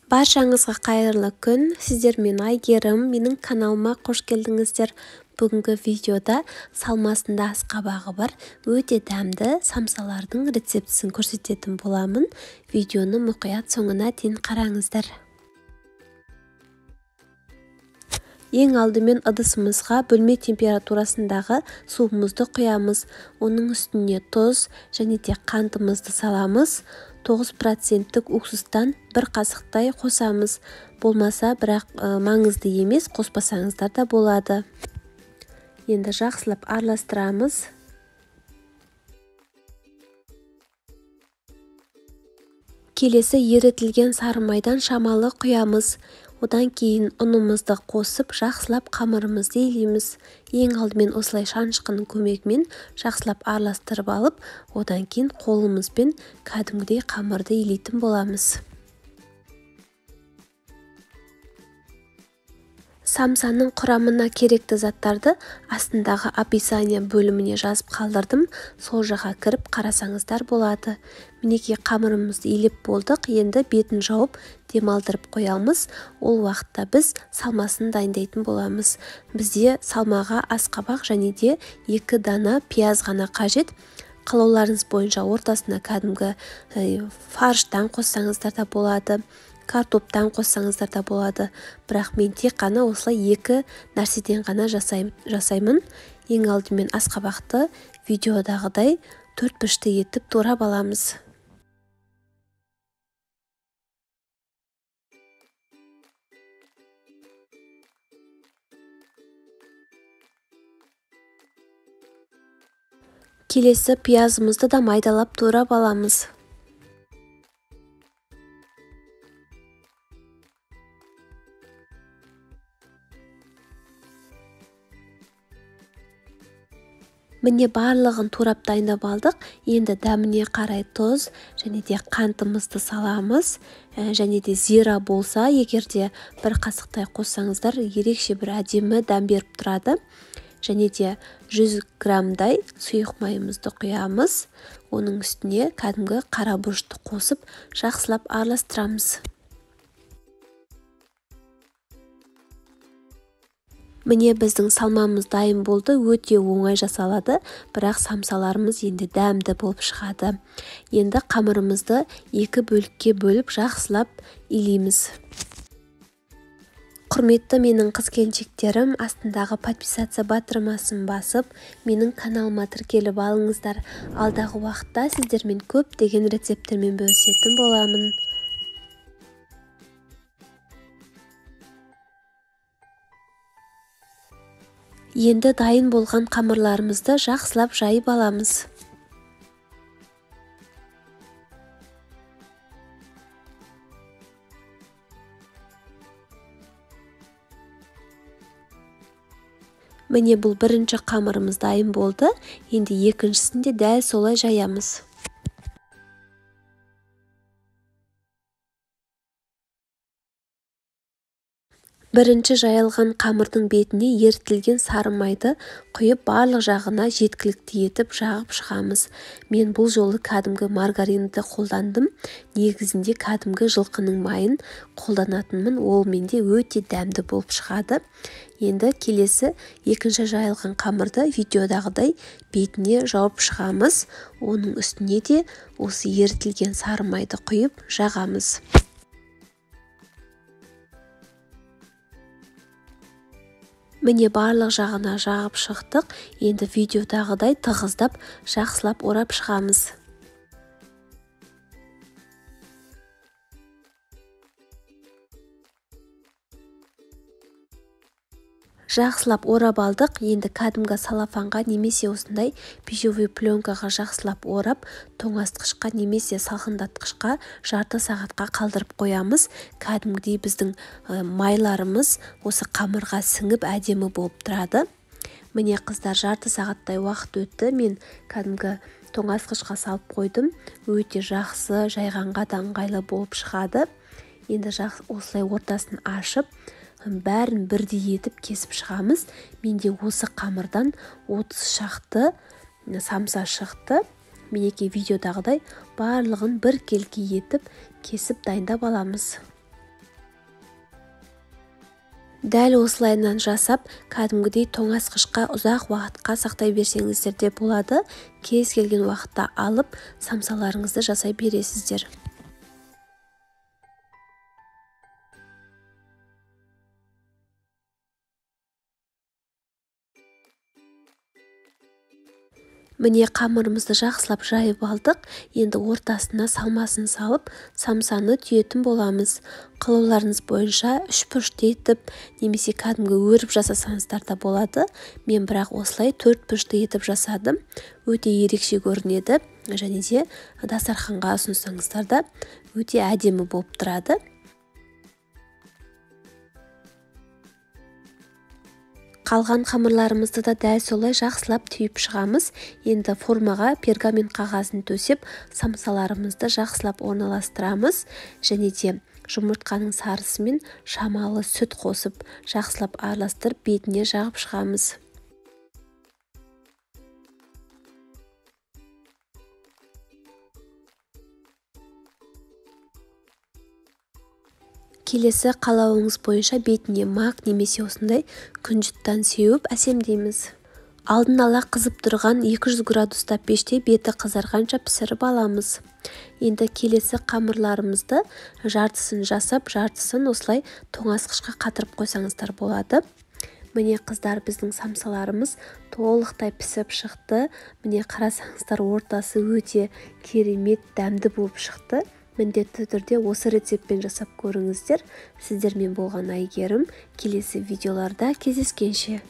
Баршаңызға қайырлы күн. Сіздермен Айгерім, менің каналыма қош келдіңіздер. Бүгінгі видеода салмасында асқабағы бар өте дәмді самсалардың рецептісін көрсететін боламын. Видеоны мұқият соңына дейін қараңыздар. Ең алдымен ыдысымызға бөлме температурасындағы суымызды құямыз. Оның үстіне тұз және де қантымызды саламыз. 9% уксустан бір қасықтай қосамыз. Болмаса, бірақ маңызды емес, қоспасаңыздар да болады. Енді жақсылап араластырамыз. Келесі ерітілген сары майдан шамалы құямыз. Одан кейін ұнымызды қосып, жақсылап қамырымызды илейміз. Ең алдымен осылай шанышқының көмегімен жақсылап араластырып алып, одан кейін қолымызбен кәдімгідей қамырды илейтін боламыз. Самсаның құрамына керекті заттарды астындағы описание бөліміне жазып қалдырдым. Сол жаққа кіріп қарасаңыздар болады. Мінекей қамырымызды илеп болдық. Енді бетін жауып демалдырып қоямыз. Ол уақытта біз салмасын дайындайтын боламыз. Бізде салмаға асқабақ және де 2 дана пияз ғана қажет. Қалауларыңыз бойынша ортасына кәдімгі фарштан қоссаңыздар да болады. Картоптан қоссаңыздар да болады. Бірақ мен тек қана осылай 2 нәрседен ғана жасаймын. Ең алдымен асқабақты видеодағыдай 4 бұрышты етіп турап аламыз. Келесі пиязымызды да майдалап турап аламыз. Міне барлығын турап дайындап алдық. Енді дәміне қарай тұз және де қантымызды саламыз. Және де зира болса, егерде бір қасықтай қоссаңыздар, ерекше бір әдемі дәм беріп тұрады. Және де 100 граммдай сұйық майымызды құямыз. Оның үстіне кәдімгі қара бұрышты қосып, жақсылап араластырамыз. Міне біздің салмамыз дайын болды, өте оңай жасалады, бірақ самсаларымыз енді дәмді болып шығады. Енді қамырымызды 2 бөлікке бөліп жақсылап илейміз. Құрметті менің қыз-келіншектерім, астындағы подписаться батырмасын басып, менің каналыма тіркеліп алыңыздар. Алдағы уақытта сіздермен көптеген рецепттермен бөлісетін боламын. Енді дайын болған қамырларымызды жақсылап жайып аламыз. Міне бұл бірінші қамырымыз дайын болды. Енді екіншісінде дәл солай жаямыз. Бірінші жайылған қамырдың бетіне ерітілген сары майды құйып, барлық жағына жеткілікті етіп жағып шығамыз. Мен бұл жолы кәдімгі маргаринді қолдандым. Негізінде кәдімгі жылқының майын қолданатынмын. Ол менде өте дәмді болып шығады. Енді келесі екінші жайылған қамырды видеодағыдай бетіне жауып шығамыз. Оның үстіне де осы ерітілген сары майды құйып жағамыз. Міне барлық жағына жағып шықтық. Енді видеодағыдай тығыздап, жақсылап орап шығамыз. Жақсылап орап алдық. Енді кәдімгі салафанға немесе осындай пищевой пленкаға жақсылап орап, тоңазытқышқа немесе салқындатқышқа жарты сағатқа қалдырып қоямыз. Кәдімгідей біздің майларымыз осы қамырға сіңіп әдемі болып тұрады. Міне қыздар, жарты сағаттай уақыт өтті. Мен кәдімгі тоңазытқышқа салып қойдым. Өте жақсы, жайғанға да ыңғайлы болып шығады. Енді осылай ортасын ашып, бәрін бірдей етіп кесіп шығамыз. Менде осы қамырдан 30 шақты самса шықты. Мінекей видеодағыдай барлығын бір келке етіп кесіп дайындап аламыз. Дәл осылайынан жасап, кәдімгідей тоңазытқышқа ұзақ уақытқа сақтай берсеңіздер де болады. Кез келген уақытта алып, самсаларыңызды жасай бересіздер. Міне қамырымызды жақсылап жайып алдық. Енді ортасына салмасын салып, самсаны түйетін боламыз. Қалауларыңыз бойынша 3 бұрышты етіп, немесе кәдімгі өріп жасасаңыздар да болады. Мен бірақ осылай 4 бұрышты етіп жасадым. Өте ерекше көрінеді, және де дастарханға ұсынсаңыздар да өте әдемі болып тұрады. Қалған қамырларымызды да дәл солай жақсылап түйіп шығамыз. Енді формаға пергамент қағазын төсеп, самсаларымызды жақсылап орналастырамыз. Және де жұмыртқаның сарысы мен шамалы сүт қосып, жақсылап араластырып, бетіне жағып шығамыз. Келесі қалауыңыз бойынша бетіне мак немесе осындай күнжіттан сеуіп әсемдейміз. Алдын ала қызып тұрған 200 градуста пеште беті қызарғанша пісіріп аламыз. Енді келесі қамырларымызды жартысын жасап, жартысын осылай тоңазытқышқа қатырып қойсаңыздар болады. Міне қыздар, біздің самсаларымыз толықтай пісіп шықты. Міне қарасаңыздар, ортасы өте керемет, дәмді болып шықты. Міндетті түрде осы рецептпен жасап көріңіздер. Сіздермен болған Әйгерім. Келесі видеоларда кездескенше.